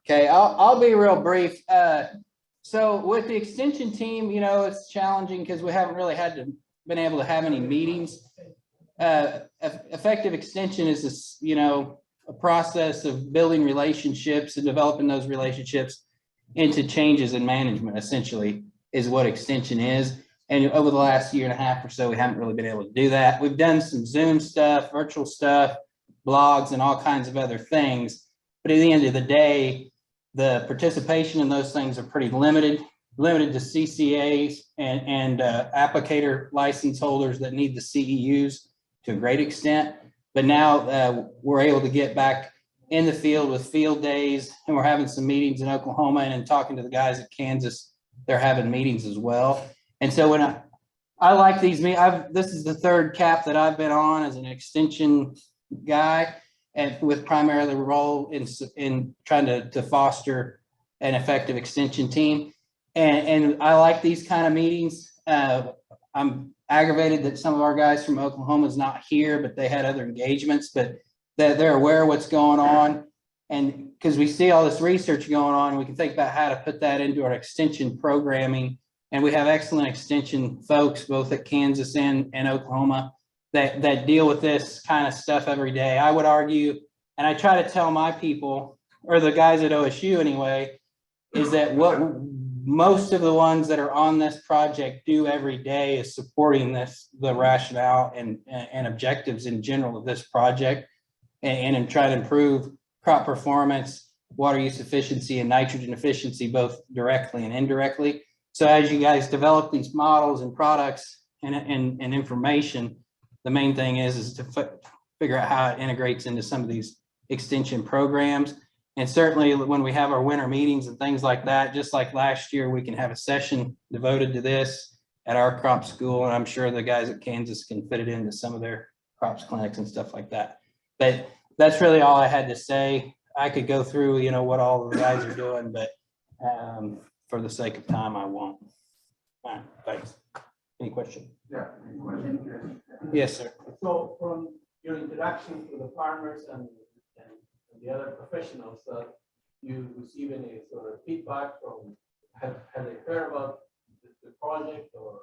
Okay, I'll be real brief. So with the extension team, you know, it's challenging because we haven't really been able to have any meetings. Effective extension is this, you know, a process of building relationships and developing those relationships into changes in management, essentially, is what extension is. And over the last year and a half or so, we haven't really been able to do that. We've done some Zoom stuff, virtual stuff, blogs, and all kinds of other things. But at the end of the day, the participation in those things are pretty limited to CCAs and applicator license holders that need the CEUs to a great extent. But now we're able to get back in the field with field days, and we're having some meetings in Oklahoma, and in talking to the guys at Kansas, they're having meetings as well. And so when I like these meetings, this is the third CAP that I've been on as an extension guy, and with primarily a role in trying to foster an effective extension team. And I like these kind of meetings. I'm aggravated that some of our guys from Oklahoma is not here, but they had other engagements, but they're aware of what's going on. And because we see all this research going on, we can think about how to put that into our extension programming. And we have excellent extension folks, both at Kansas and Oklahoma, that deal with this kind of stuff every day. I would argue, and I try to tell my people, or the guys at OSU anyway, is that what most of the ones that are on this project do every day is supporting the rationale and objectives in general of this project, and try to improve crop performance, water use efficiency, and nitrogen efficiency, both directly and indirectly. So as you guys develop these models and products and information, the main thing is to figure out how it integrates into some of these extension programs. And certainly when we have our winter meetings and things like that, just like last year, we can have a session devoted to this at our crop school. And I'm sure the guys at Kansas can fit it into some of their crops clinics and stuff like that. But that's really all I had to say. I could go through, you know, what all the guys are doing, but for the sake of time, I won't. All right, thanks. Any question? Yeah, any question? Yes, sir. So from your interaction with the farmers and the other professionals, you receive any sort of feedback from, have they heard about the project or?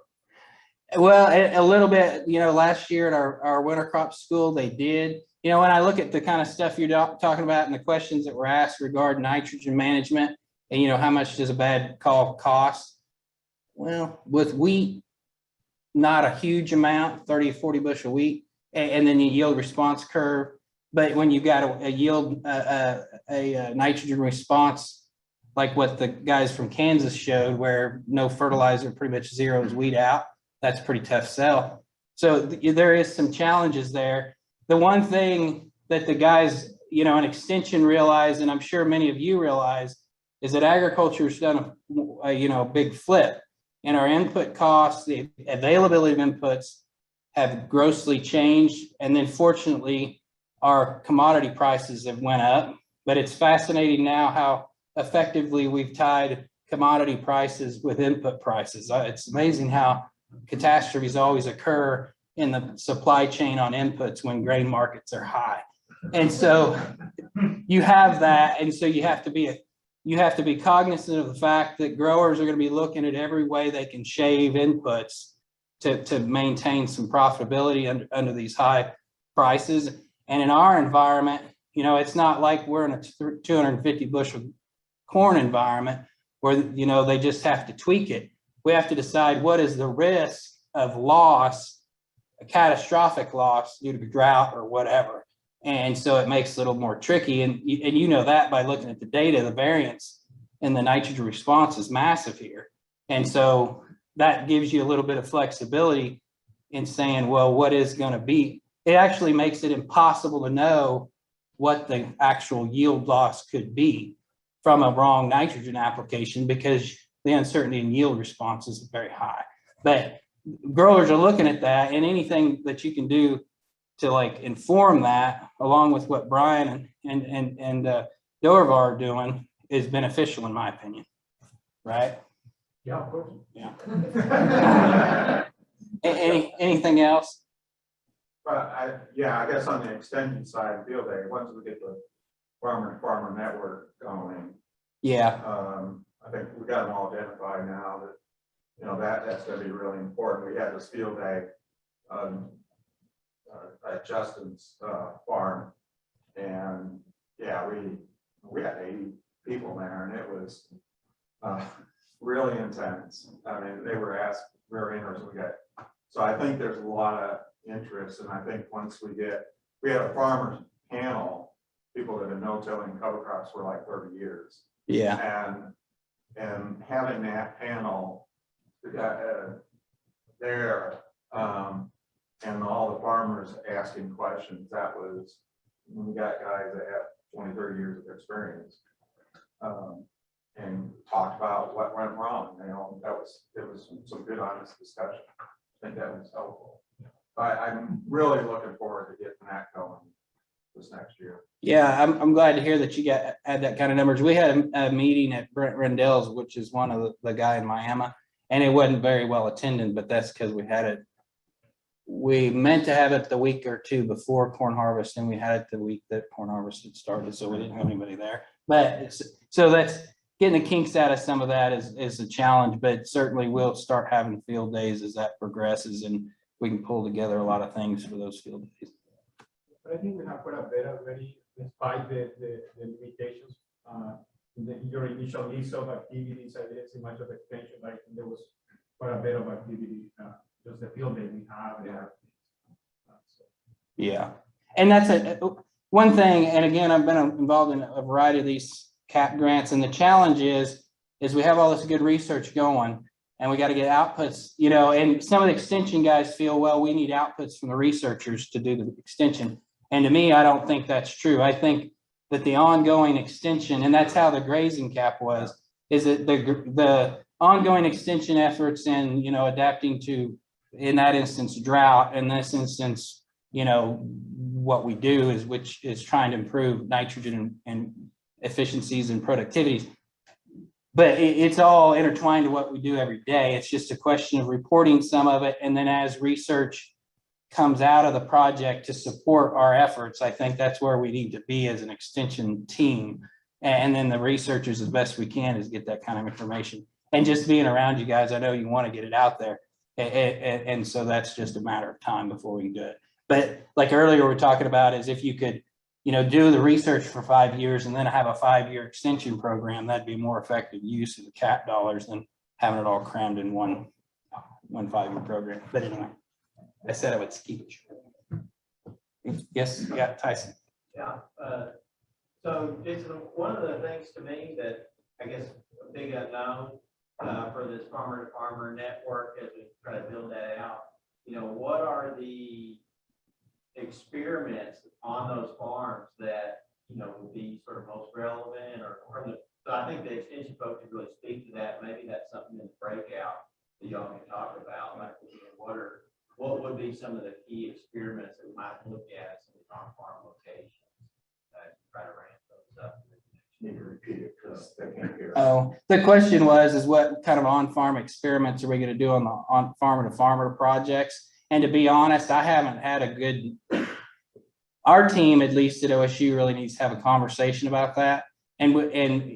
Well, a little bit, you know, last year at our winter crop school, they did. You know, when I look at the kind of stuff you're talking about and the questions that were asked regarding nitrogen management and, you know, how much does a bad call cost? Well, with wheat, not a huge amount, 30 or 40 bushel wheat, and then the yield response curve. But when you've got a yield, a nitrogen response, like what the guys from Kansas showed, where no fertilizer, pretty much zeroes wheat out, that's a pretty tough sell. So there is some challenges there. The one thing that the guys, you know, in extension realize, and I'm sure many of you realize, is that agriculture's done a big flip. And our input costs, the availability of inputs have grossly changed. And then fortunately, our commodity prices have went up. But it's fascinating now how effectively we've tied commodity prices with input prices. It's amazing how catastrophes always occur in the supply chain on inputs when grain markets are high. And so you have that. And so you have to be cognizant of the fact that growers are going to be looking at every way they can shave inputs to maintain some profitability under these high prices. And in our environment, you know, it's not like we're in a 250 bushel corn environment where, you know, they just have to tweak it. We have to decide what is the risk of loss, a catastrophic loss due to drought or whatever. And so it makes it a little more tricky. And you know that by looking at the data, the variance in the nitrogen response is massive here. And so that gives you a little bit of flexibility in saying, well, what is going to be? It actually makes it impossible to know what the actual yield loss could be from a wrong nitrogen application because the uncertainty in yield response is very high. But growers are looking at that, and anything that you can do to like inform that, along with what Brian and Dorvar are doing, is beneficial in my opinion. Right? Yeah, of course. Yeah. Anything else? But I guess on the extension side, field day, once we get the farmer network going. Yeah, I think we got them all identified now that, you know, that's gonna be really important. We had this field day, at Justin's, farm. And yeah, we had 80 people there and it was, really intense. I mean, they were asked very interesting. So I think there's a lot of interest, and I think once we had a farmers panel, people that have been no-tilling cover crops for like 30 years. yeah, And having that panel there, and all the farmers asking questions, that was, we got guys that have 20, 30 years of experience. And talked about what went wrong, you know, it was some good, honest discussion. I think that was helpful. I'm really looking forward to getting that going this next year. yeah. I'm glad to hear that you had that kind of numbers. We had a meeting at Brent Rendell's, which is one of the guy in Miami, and it wasn't very well attended, but that's because we meant to have it the week or two before corn harvest, and we had it the week that corn harvest had started, so we didn't have anybody there. But so that's getting the kinks out of some of that is a challenge, but certainly we'll start having field days as that progresses, and we can pull together a lot of things for those field days. But I think we have quite a bit already, despite the limitations. In your initial list of activities, I didn't see much of extension, like there was quite a bit of activity, just the field day we have. Yeah. Yeah, and that's one thing. And again, I've been involved in a variety of these CAP grants, and the challenge is we have all this good research going, and we got to get outputs, you know, and some of the extension guys feel, well, we need outputs from the researchers to do the extension. And to me, I don't think that's true. I think that the ongoing extension, and that's how the grazing cap was, is that the ongoing extension efforts and, you know, adapting to, in that instance, drought, in this instance, you know, what we do is, which is trying to improve nitrogen and efficiencies and productivities. But it's all intertwined to what we do every day. It's just a question of reporting some of it. And then as research comes out of the project to support our efforts, I think that's where we need to be as an extension team. And then the researchers, as best we can, is get that kind of information. And just being around you guys, I know you want to get it out there. And so that's just a matter of time before we can do it. But like earlier, we're talking about is if you could, you know, do the research for 5 years and then have a 5-year extension program, that'd be more effective use of the CAP dollars than having it all crammed in one 5-year program. But anyway, I said I would keep it short. Yes, yeah, Tyson. Yeah, so it's one of the things to me that I guess a big unknown for this farmer to farmer network as we try to build that out. You know, what are the experiments on those farms that, you know, would be sort of most relevant so I think the extension folks could really speak to that. Maybe that's something in the breakout that y'all can talk about. Like, you know, what would be some of the key experiments that we might look at some of these on-farm locations try to ramp those up? Need to repeat it because they can't hear. Oh, the question was what kind of on-farm experiments are we going to do on farmer to farmer projects? And to be honest, I haven't had a good, our team, at least at OSU, really needs to have a conversation about that. And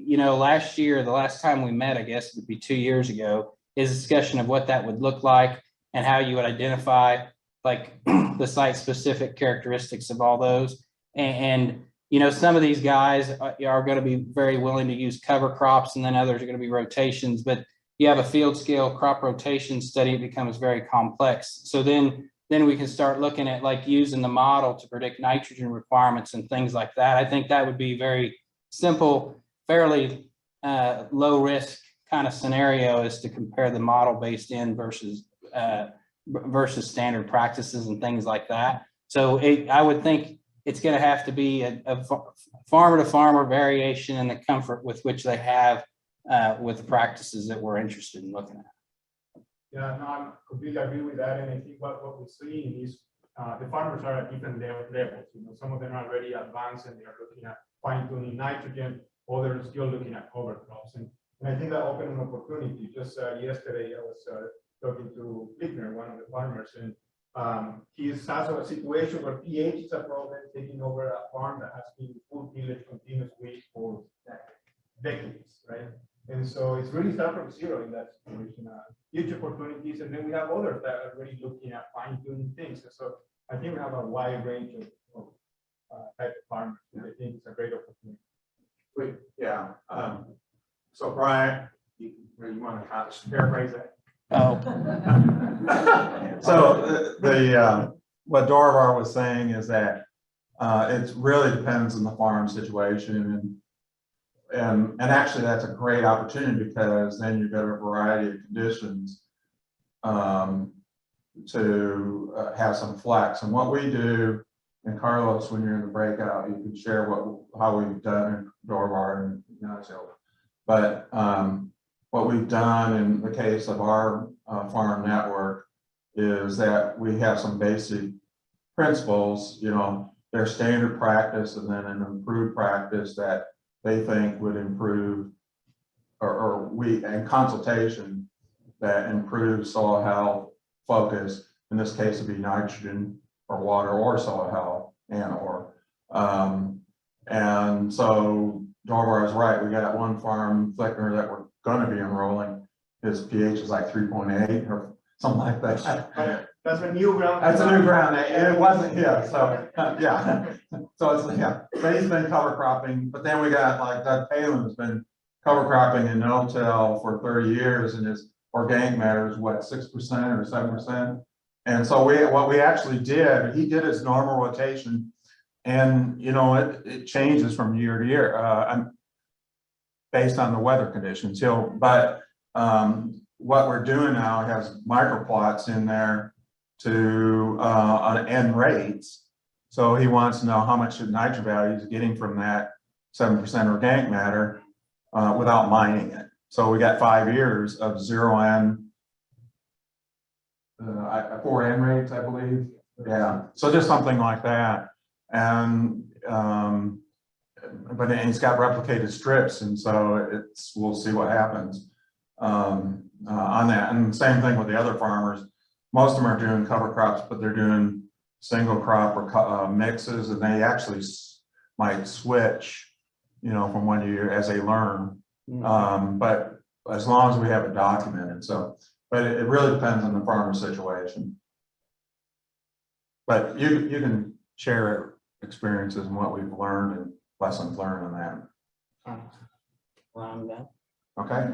you know, last year, the last time we met, I guess it would be 2 years ago, is a discussion of what that would look like and how you would identify like the site specific characteristics of all those. And you know, some of these guys are going to be very willing to use cover crops, and then others are going to be rotations. But you have a field scale crop rotation study, it becomes very complex. So then we can start looking at like using the model to predict nitrogen requirements and things like that. I think that would be very simple, fairly low risk kind of scenario is to compare the model based in versus standard practices and things like that. So I would think it's going to have to be a farmer to farmer variation in the comfort with which they have with the practices that we're interested in looking at. Yeah, no, I completely agree with that. And I think what we're seeing is the farmers are at different levels. You know, some of them are already advanced and they're looking at fine tuning nitrogen, others still looking at cover crops. And I think that opened an opportunity. Just yesterday, I was talking to Lickner, one of the farmers, and He's also a situation where pH is a problem, taking over a farm that has been full tillage continuous wheat for decades, right? And so it's really start from zero in that situation. Huge opportunities, and then we have others that are really looking at fine tuning things. And so I think we have a wide range of type of farmers. And I think it's a great opportunity. Yeah, so Brian, you want to kind of paraphrase that? Oh, So the what Dorvar was saying is that it really depends on the farm situation, and actually that's a great opportunity because then you've got a variety of conditions to have some flex. And what we do, and Carlos, when you're in the breakout, you can share how we've done in Dorvar and but what we've done in the case of our farm network is that we have some basic principles, their standard practice and then an improved practice that they think would improve, or we, and consultation that improves soil health focus. In this case, it'd be nitrogen or water or soil health and so Dorvar is right. We got one farm, Flickner, that we're going to be enrolling. His pH is like 3.8 or something like that. That's a new ground. That's a new ground. It wasn't, yeah. So yeah. So it's, yeah. So he's been cover cropping, but then we got like Doug Palin's been cover cropping in no-till for 30 years, and his organic matter is what, 6% or 7%. And so what we actually did, he did his normal rotation, and it changes from year to year. Based on the weather conditions. But what we're doing now has microplots in there to on end rates. So he wants to know how much nitrogen value he's getting from that 7% organic matter without mining it. So we got 5 years of 0 N, 4 N rates, I believe. Yeah. So just something like that. And but he's got replicated strips, and so we'll see what happens on that. And same thing with the other farmers. Most of them are doing cover crops, but they're doing single crop or mixes, and they actually might switch, from one year as they learn. But as long as we have it documented, but it really depends on the farmer situation. But you can share experiences and what we've learned and lessons learned on that. well, I'm done. Okay.